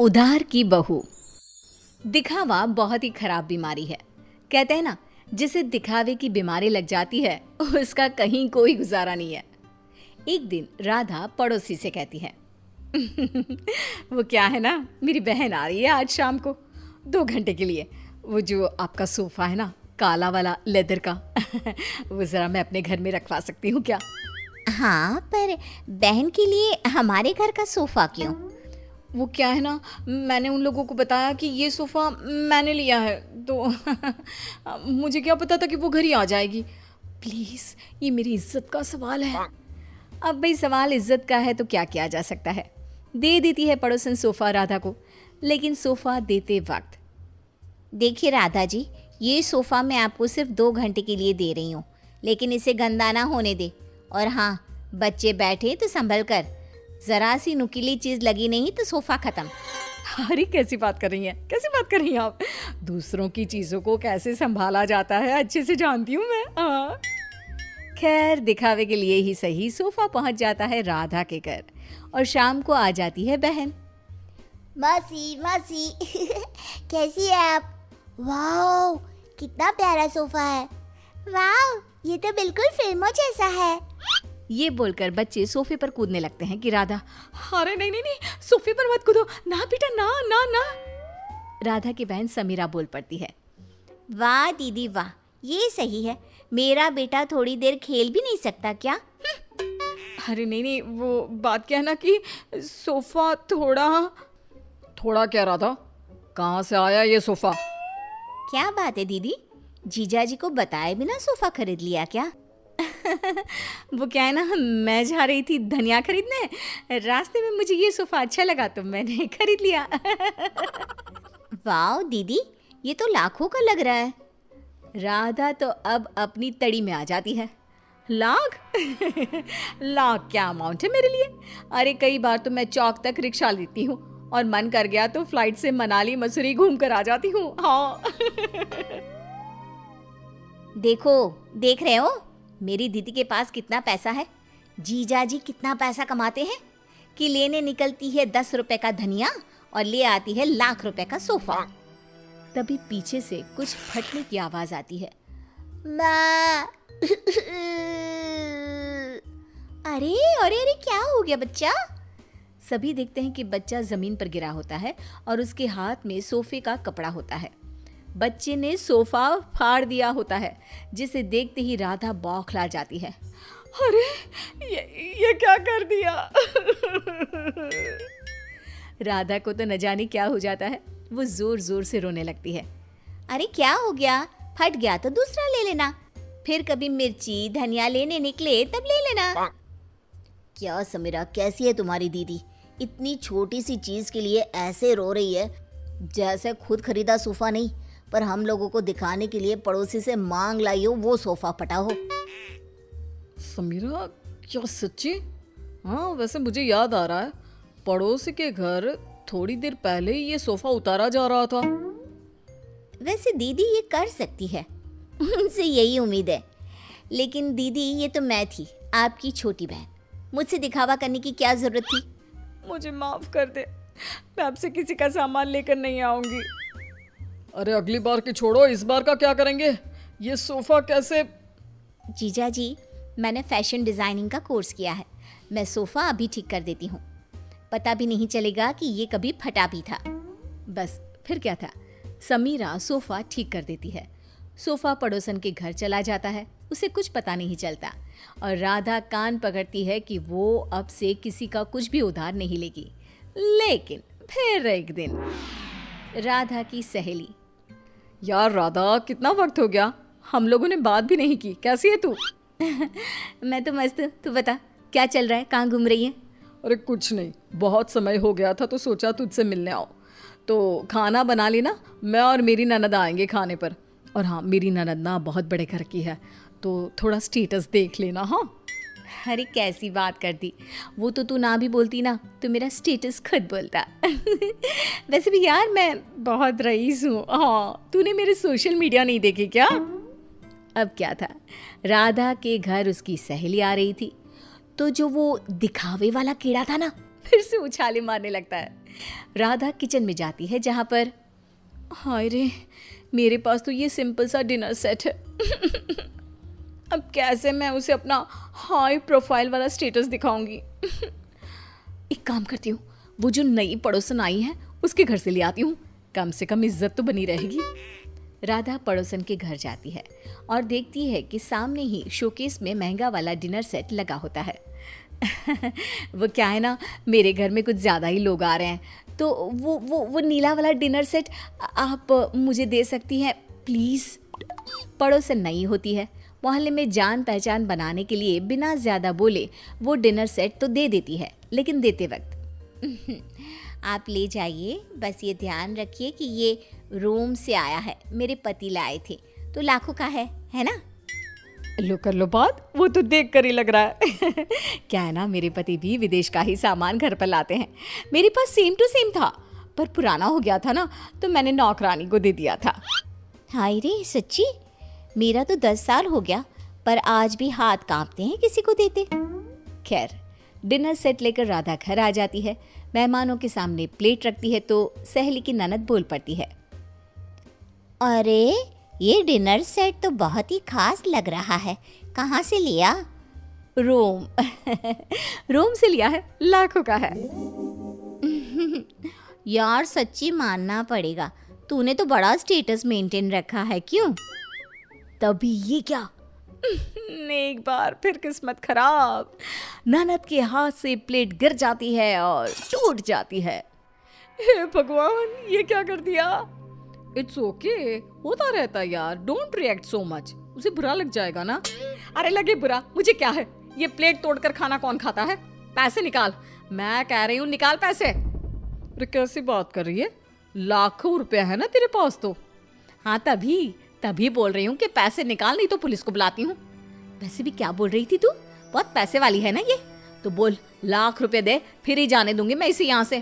उधार की बहू। दिखावा बहुत ही खराब बीमारी है। कहते हैं ना, जिसे दिखावे की बीमारी लग जाती है उसका कहीं कोई गुजारा नहीं है। एक दिन राधा पड़ोसी से कहती है वो क्या है ना, मेरी बहन आ रही है आज शाम को 2 घंटे के लिए। वो जो आपका सोफा है ना, काला वाला लेदर का वो ज़रा मैं अपने घर में रखवा सकती हूँ क्या? हाँ, पर बहन के लिए हमारे घर का सोफा क्यों? वो क्या है ना, मैंने उन लोगों को बताया कि ये सोफ़ा मैंने लिया है, तो मुझे क्या पता था कि वो घर ही आ जाएगी। प्लीज़, ये मेरी इज्जत का सवाल है। अब भाई सवाल इज्जत का है तो क्या किया जा सकता है। दे देती है पड़ोसन सोफ़ा राधा को, लेकिन सोफ़ा देते वक्त देखिए राधा जी, ये सोफ़ा मैं आपको सिर्फ 2 घंटे के लिए दे रही हूँ, लेकिन इसे गंदा ना होने दे। और हाँ, बच्चे बैठे तो संभल कर, ज़रा सी नुकीली चीज़ लगी नहीं तो सोफ़ा ख़त्म। अरे कैसी बात कर रही हैं, कैसी बात कर रही हैं आप? दूसरों की चीज़ों को कैसे संभाला जाता है अच्छे से जानती हूँ मैं। हाँ। खैर, दिखावे के लिए ही सही सोफ़ा पहुँच जाता है राधा के घर और शाम को आ जाती है बहन। मासी मासी कैसी है आप? वाओ, कितना प्यारा सोफ़ा है। वाओ, ये तो बिल्कुल फिल्मों जैसा है। ये बोलकर बच्चे सोफे पर कूदने लगते हैं कि राधा, अरे नहीं नहीं नहीं, सोफे पर मत कूदो ना बेटा, ना ना ना। राधा की बहन समीरा बोल पड़ती है, वाह दीदी वाह, ये सही है। मेरा बेटा थोड़ी देर खेल भी नहीं सकता क्या? अरे नहीं नहीं, वो बात क्या है ना कि सोफा थोड़ा क्या राधा, कहाँ से आया ये सोफा? क्या बात है दीदी, जीजा जी को बताए बिना सोफ़ा खरीद लिया क्या? वो क्या है ना, मैं जा रही थी धनिया खरीदने, रास्ते में मुझे ये सोफ़ा अच्छा लगा तो मैंने खरीद लिया। वाह दीदी, ये तो लाखों का लग रहा है। राधा तो अब अपनी तड़ी में आ जाती है। लाख? लाख क्या अमाउंट है मेरे लिए? अरे कई बार तो मैं चौक तक रिक्शा लेती हूँ और मन कर गया तो फ्लाइट से मनाली मसूरी घूम कर आ जाती हूँ। हाँ। देख रहे हो मेरी दीदी के पास कितना पैसा है? जीजा जी कितना पैसा कमाते हैं कि लेने निकलती है 10 रुपए का धनिया और ले आती है लाख रुपए का सोफा। तभी पीछे से कुछ फटने की आवाज आती है। माँ। अरे अरे अरे, क्या हो गया बच्चा? सभी देखते हैं कि बच्चा जमीन पर गिरा होता है और उसके हाथ में सोफे का कपड़ा होता है। बच्चे ने सोफा फाड़ दिया होता है, जिसे देखते ही राधा बौखला जाती है। अरे ये क्या कर दिया? राधा को तो न जाने क्या हो जाता है, वो जोर जोर से रोने लगती है। अरे क्या हो गया? फट गया तो दूसरा ले लेना, फिर कभी मिर्ची धनिया लेने निकले तब ले लेना। क्या समीरा, कैसी है तुम्हारी दीदी? इतनी छोटी सी चीज के लिए ऐसे रो रही है जैसे खुद खरीदा सोफा नहीं, पर हम लोगों को दिखाने के लिए पड़ोसी से मांग लाई हो वो सोफा फटा हो। समीरा, क्या सच्ची? हाँ, वैसे मुझे याद आ रहा है, पड़ोसी के घर थोड़ी देर पहले ही ये सोफा उतारा जा रहा था। वैसे दीदी ये कर सकती है, उनसे यही उम्मीद है। लेकिन दीदी, ये तो मैं थी, आपकी छोटी बहन, मुझसे दिखावा करने की क्या जरूरत थी? मुझे माफ कर दे, मैं आपसे किसी का सामान लेकर नहीं आऊंगी। अरे अगली बार की छोड़ो, इस बार का क्या करेंगे? ये सोफा कैसे? जीजा जी, मैंने फैशन डिजाइनिंग का कोर्स किया है, मैं सोफा अभी ठीक कर देती हूँ, पता भी नहीं चलेगा कि ये कभी फटा भी था। बस फिर क्या था, समीरा सोफा ठीक कर देती है। सोफा पड़ोसन के घर चला जाता है, उसे कुछ पता नहीं चलता और राधा कान पकड़ती है कि वो अब से किसी का कुछ भी उधार नहीं लेगी। लेकिन फिर एक दिन राधा की सहेली, यार राधा, कितना वक्त हो गया, हम लोगों ने बात भी नहीं की, कैसी है तू? मैं तो मस्त हूँ, तू बता क्या चल रहा है, कहाँ घूम रही है? अरे कुछ नहीं, बहुत समय हो गया था तो सोचा तुझसे मिलने आओ। तो खाना बना लेना, मैं और मेरी ननद आएंगे खाने पर। और हाँ, मेरी ननद ना बहुत बड़े घर की है, तो थोड़ा स्टेटस देख लेना। हाँ। अरे कैसी बात कर दी, वो तो तू ना भी बोलती ना तो मेरा स्टेटस खुद बोलता। वैसे भी यार, मैं बहुत रईस हूँ। हाँ, तूने मेरे सोशल मीडिया नहीं देखे क्या? अब क्या था, राधा के घर उसकी सहेली आ रही थी, तो जो वो दिखावे वाला कीड़ा था ना, फिर से उछाले मारने लगता है। राधा किचन में जाती है जहाँ पर, हाय रे, मेरे पास तो ये सिंपल सा डिनर सेट है। अब कैसे मैं उसे अपना हाई प्रोफाइल वाला स्टेटस दिखाऊंगी। एक काम करती हूँ, वो जो नई पड़ोसन आई है उसके घर से ले आती हूँ, कम से कम इज्जत तो बनी रहेगी। राधा पड़ोसन के घर जाती है और देखती है कि सामने ही शोकेस में महंगा वाला डिनर सेट लगा होता है। वो क्या है ना, मेरे घर में कुछ ज़्यादा ही लोग आ रहे हैं, तो वो नीला वाला डिनर सेट आप मुझे दे सकती हैं प्लीज़। पड़ोसन नई होती है, मोहल्ले में जान पहचान बनाने के लिए बिना ज़्यादा बोले वो डिनर सेट तो दे देती है, लेकिन देते वक्त आप ले जाइए, बस ये ध्यान रखिए कि ये रोम से आया है, मेरे पति लाए थे, तो लाखों का है ना। लो कर लो बात, वो तो देख कर ही लग रहा है। क्या है ना, मेरे पति भी विदेश का ही सामान घर पर लाते हैं। मेरे पास सेम टू सेम था, पर पुराना हो गया था ना, तो मैंने नौकरानी को दे दिया था। हाय रे, सच्ची? मेरा तो 10 साल हो गया, पर आज भी हाथ कांपते हैं किसी को देते। खैर, डिनर सेट लेकर राधा घर आ जाती है। मेहमानों के सामने प्लेट रखती है तो सहेली की ननद बोल पड़ती है, अरे ये डिनर सेट तो बहुत ही खास लग रहा है, कहाँ से लिया? रोम। रोम से लिया है, लाखों का है। यार सच्ची मानना पड़ेगा, तूने तो बड़ा स्टेटस मेंटेन रखा है, क्यों? तभी ये क्या, एक बार फिर किस्मत खराब, ननद के हाथ से प्लेट गिर जाती है और टूट जाती है। हे भगवान, ये क्या कर दिया। इट्स ओके, होता रहता है यार, डोंट रिएक्ट सो मच, उसे बुरा लग जाएगा ना। अरे लगे बुरा, मुझे क्या है, ये प्लेट तोड़कर खाना कौन खाता है। पैसे निकाल, मैं कह रही हूँ निकाल पैसे। अरे कैसी बात कर रही है, लाखों रुपया है ना तेरे पास तो। हाँ तभी बोल रही हूँ कि पैसे निकाल, नहीं तो पुलिस को बुलाती हूँ। वैसे भी क्या बोल रही थी तू, बहुत पैसे वाली है ना ये, तो बोल लाख रुपए दे, फिर ही जाने दूंगी मैं इसे यहाँ से।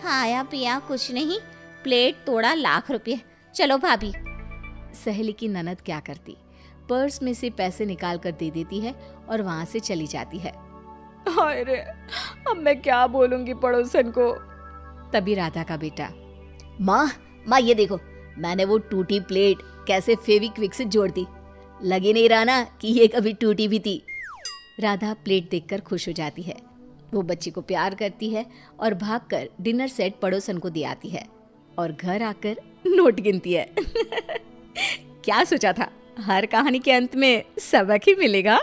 खाया पिया कुछ नहीं, प्लेट तोड़ा लाख रुपये, चलो भाभी। सहेली की ननद क्या करती, पर्स में से पैसे निकाल कर दे देती है और वहां से चली जाती है। हाय रे, अब मैं क्या बोलूंगी पड़ोसन को। तभी राधा का बेटा, माँ ये देखो, मैंने वो टूटी प्लेट कैसे फेविक्विक से जोड़ दी, लगी नहीं रहा ना कि ये कभी टूटी भी थी। राधा प्लेट देखकर खुश हो जाती है। वो बच्ची को प्यार करती है और भागकर डिनर सेट पड़ोसन को दे आती है और घर आकर नोट गिनती है। क्या सोचा था, हर कहानी के अंत में सबक ही मिलेगा।